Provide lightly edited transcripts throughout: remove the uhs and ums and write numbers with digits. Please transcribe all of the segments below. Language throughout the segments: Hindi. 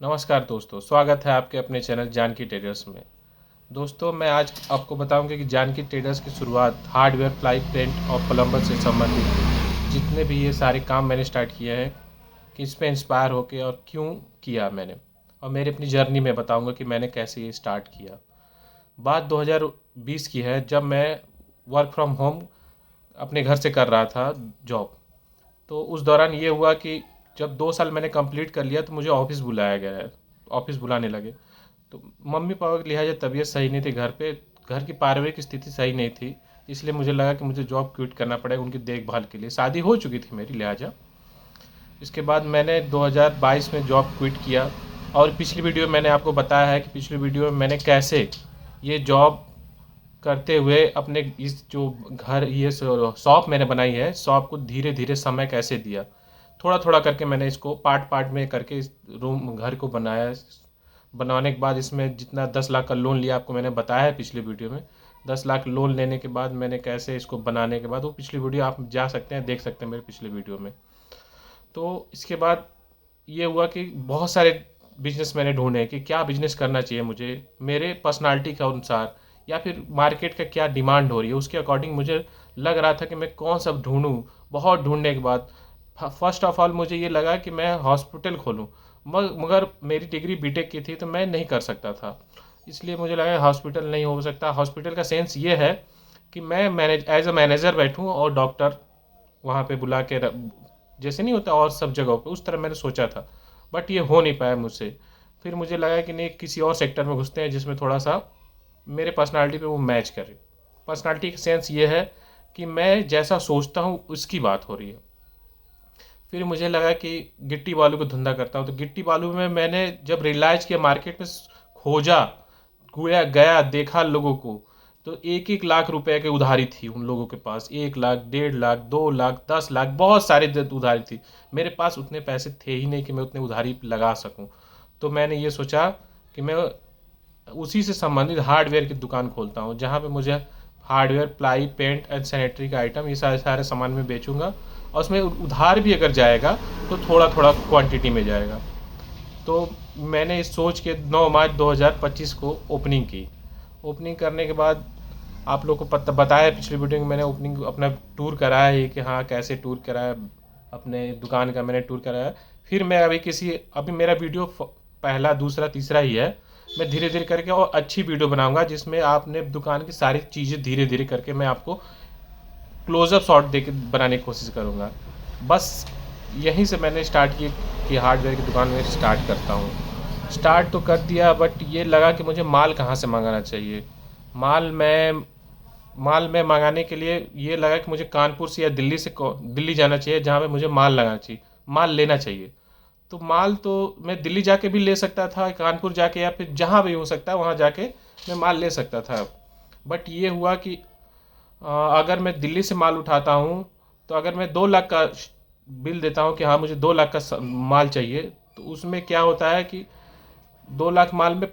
नमस्कार दोस्तों, स्वागत है आपके अपने चैनल जानकी ट्रेडर्स में। दोस्तों, मैं आज आपको बताऊंगा कि जानकी ट्रेडर्स की शुरुआत हार्डवेयर, प्लाई, पेंट और प्लम्बर से संबंधित जितने भी ये सारे काम मैंने स्टार्ट किए हैं, किस पे इंस्पायर होके और क्यों किया मैंने, और मेरे अपनी जर्नी में बताऊंगा कि मैंने कैसे ये स्टार्ट किया। बात 2020 की है, जब मैं वर्क फ्रॉम होम अपने घर से कर रहा था जॉब। तो उस दौरान ये हुआ कि जब 2 साल मैंने कंप्लीट कर लिया तो मुझे ऑफिस बुलाया गया है, ऑफिस बुलाने लगे। तो मम्मी पापा की लिहाजा तबीयत सही नहीं थी घर पे, घर की पारिवारिक स्थिति सही नहीं थी। इसलिए मुझे लगा कि मुझे जॉब क्विट करना पड़ेगा उनकी देखभाल के लिए। शादी हो चुकी थी मेरी लिहाजा। इसके बाद मैंने 2022 में जॉब क्विट किया। और पिछली वीडियो में मैंने आपको बताया है कि पिछली वीडियो में मैंने कैसे ये जॉब करते हुए अपने इस जो घर ये शॉप मैंने बनाई है, शॉप को धीरे धीरे समय कैसे दिया, थोड़ा थोड़ा करके मैंने इसको पार्ट पार्ट में करके इस रूम घर को बनाया। बनाने के बाद इसमें जितना 10 लाख का लोन लिया आपको मैंने बताया है पिछली वीडियो में। 10 लाख लोन लेने के बाद मैंने कैसे इसको बनाने के बाद, वो पिछली वीडियो आप जा सकते हैं, देख सकते हैं मेरे पिछले वीडियो में। तो इसके बाद ये हुआ कि बहुत सारे बिजनेस मैंने ढूंढे कि क्या बिजनेस करना चाहिए मुझे मेरे पर्सनालिटी के अनुसार, या फिर मार्केट का क्या डिमांड हो रही है उसके अकॉर्डिंग मुझे लग रहा था कि मैं कौन सा ढूंढूं। बहुत ढूंढने के बाद फर्स्ट ऑफ ऑल मुझे ये लगा कि मैं हॉस्पिटल खोलूं। मगर मेरी डिग्री बीटेक की थी तो मैं नहीं कर सकता था। इसलिए मुझे लगा हॉस्पिटल नहीं हो सकता। हॉस्पिटल का सेंस ये है कि मैं मैनेज एज अ मैनेजर बैठूं और डॉक्टर वहाँ पे बुला के जैसे नहीं होता और सब जगहों पे, उस तरह मैंने सोचा था। बट ये हो नहीं पाया मुझसे। फिर मुझे लगा कि नहीं, किसी और सेक्टर में घुसते हैं जिसमें थोड़ा सा मेरे पर्सनालिटी पे वो मैच करे। पर्सनालिटी का सेंस ये है कि मैं जैसा सोचता हूँ उसकी बात हो रही है। फिर मुझे लगा कि गिट्टी बालू का धंधा करता हूँ, तो गिट्टी बालू में मैंने जब रियलाइज किया, मार्केट में खोजा, गया गया देखा लोगों को, तो 1-1 लाख रुपए की उधारी थी उन लोगों के पास। 1 लाख, 1.5 लाख, 2 लाख, 10 लाख, बहुत सारी उधारी थी। मेरे पास उतने पैसे थे ही नहीं कि मैं उतने उधारी लगा सकूं। तो मैंने ये सोचा कि मैं उसी से संबंधित हार्डवेयर की दुकान खोलता हूँ, जहाँ पे मुझे hardware, ply, paint and sanitary का आइटम, ये सारे सारे सामान मैं बेचूंगा। और उसमें उधार भी अगर जाएगा तो थोड़ा थोड़ा क्वांटिटी में जाएगा। तो मैंने इस सोच के 9 मार्च 2025 को ओपनिंग की। ओपनिंग करने के बाद आप लोग को पता बताया पिछली वीडियो में, मैंने ओपनिंग अपना टूर कराया ही कि हाँ कैसे टूर कराया, अपने दुकान का मैंने टूर कराया। फिर मैं अभी मेरा वीडियो पहला, दूसरा, तीसरा ही है। मैं धीरे धीरे करके और अच्छी वीडियो बनाऊंगा जिसमें आपने दुकान की सारी चीज़ें धीरे धीरे करके मैं आपको क्लोजअप शॉट दे के बनाने की कोशिश करूँगा। बस यहीं से मैंने स्टार्ट की कि हार्डवेयर की दुकान में स्टार्ट करता हूँ। स्टार्ट तो कर दिया, बट ये लगा कि मुझे माल कहाँ से मंगाना चाहिए। माल मैं माल में मंगाने के लिए ये लगा कि मुझे कानपुर से या दिल्ली जाना चाहिए, जहाँ पे मुझे माल लगाना चाहिए, माल लेना चाहिए। तो माल तो मैं दिल्ली जाके भी ले सकता था, कानपुर जाके, या फिर जहाँ भी हो सकता है वहाँ जाके मैं माल ले सकता था। बट ये हुआ कि अगर मैं दिल्ली से माल उठाता हूँ, तो अगर मैं 2 लाख का बिल देता हूँ कि हाँ मुझे 2 लाख का माल चाहिए, तो उसमें क्या होता है कि 2 लाख माल में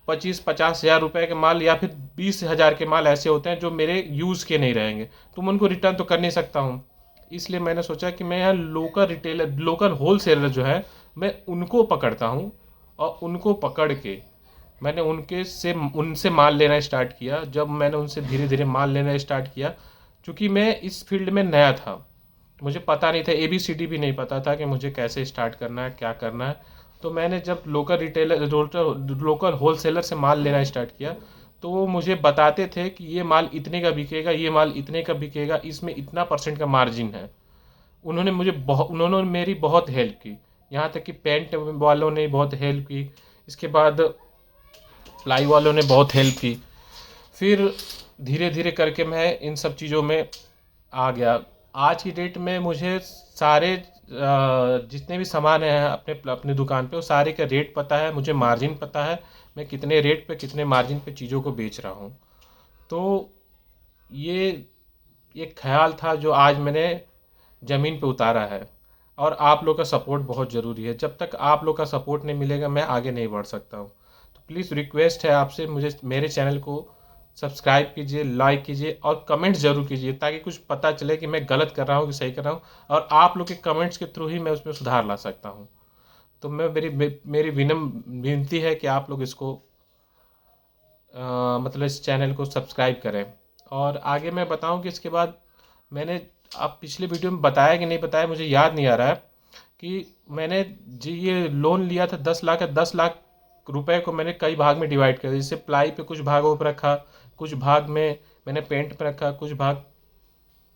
25-50 हज़ार रुपये के माल या फिर 20 हज़ार के माल ऐसे होते हैं जो मेरे यूज़ के नहीं रहेंगे, तो मैं उनको रिटर्न तो कर नहीं सकता हूँ। इसलिए मैंने सोचा कि मैं यहाँ local retailer, local wholesaler जो है, मैं उनको पकड़ता हूँ। और उनको पकड़ के मैंने उनसे माल लेना स्टार्ट किया। जब मैंने उनसे धीरे धीरे माल लेना स्टार्ट किया, क्योंकि मैं इस फील्ड में नया था, मुझे पता नहीं था, ABCD भी नहीं पता था कि मुझे कैसे स्टार्ट करना है, क्या करना है। तो मैंने जब लोकल होलसेलर से माल लेना स्टार्ट किया, तो वो मुझे बताते थे कि ये माल इतने का बिकेगा, ये माल इतने का बिकेगा, इसमें इतना परसेंट का मार्जिन है। उन्होंने मेरी बहुत हेल्प की। यहाँ तक कि पेंट वालों ने बहुत हेल्प की। इसके बाद प्लाई वालों ने बहुत हेल्प की। फिर धीरे धीरे करके मैं इन सब चीज़ों में आ गया। आज की डेट में मुझे सारे जितने भी सामान हैं अपने अपनी दुकान पे, वो सारे का रेट पता है, मुझे मार्जिन पता है, मैं कितने रेट पे कितने मार्जिन पे चीज़ों को बेच रहा हूँ। तो ये एक ख्याल था जो आज मैंने ज़मीन पे उतारा है। और आप लोग का सपोर्ट बहुत ज़रूरी है। जब तक आप लोग का सपोर्ट नहीं मिलेगा मैं आगे नहीं बढ़ सकता हूँ। तो प्लीज़ रिक्वेस्ट है आपसे, मुझे मेरे चैनल को सब्सक्राइब कीजिए, लाइक कीजिए और कमेंट्स ज़रूर कीजिए, ताकि कुछ पता चले कि मैं गलत कर रहा हूँ कि सही कर रहा हूँ। और आप लोग के कमेंट्स के थ्रू ही मैं उसमें सुधार ला सकता हूँ। तो मेरी विनम्र विनती है कि आप लोग इसको मतलब इस चैनल को सब्सक्राइब करें। और आगे मैं बताऊं कि इसके बाद मैंने आप पिछले वीडियो में बताया कि नहीं बताया मुझे याद नहीं आ रहा है कि मैंने जी ये लोन लिया था 10 लाख का, 10 लाख रुपए को मैंने कई भाग में डिवाइड कर दिया। जैसे प्लाई पे कुछ भागों पर रखा, कुछ भाग में मैंने पेंट पे रखा, कुछ भाग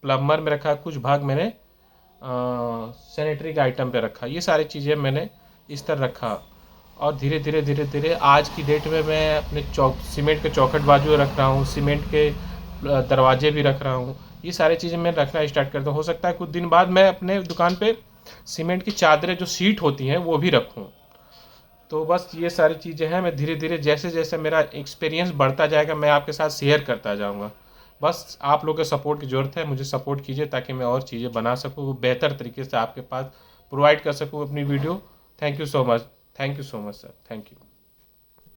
प्लम्बर में रखा, कुछ भाग मैंने सैनिटरी के आइटम पे रखा। ये सारी चीज़ें मैंने इस तरह रखा। और धीरे धीरे धीरे धीरे आज की डेट में मैं अपने सीमेंट के चौखट बाजू रख रहा हूँ, सीमेंट के दरवाजे भी रख रहा हूँ। ये सारी चीज़ें मैं रखना स्टार्ट करता हूँ। हो सकता है कुछ दिन बाद मैं अपने दुकान पे सीमेंट की चादरें जो सीट होती हैं वो भी रखूँ। तो बस ये सारी चीज़ें हैं। मैं धीरे धीरे जैसे जैसे मेरा एक्सपीरियंस बढ़ता जाएगा मैं आपके साथ शेयर करता जाऊँगा। बस आप लोगों के सपोर्ट की ज़रूरत है, मुझे सपोर्ट कीजिए ताकि मैं और चीज़ें बना सकूँ, वो बेहतर तरीके से आपके पास प्रोवाइड कर सकूँ अपनी video. Thank you so much, thank you so much sir, thank you.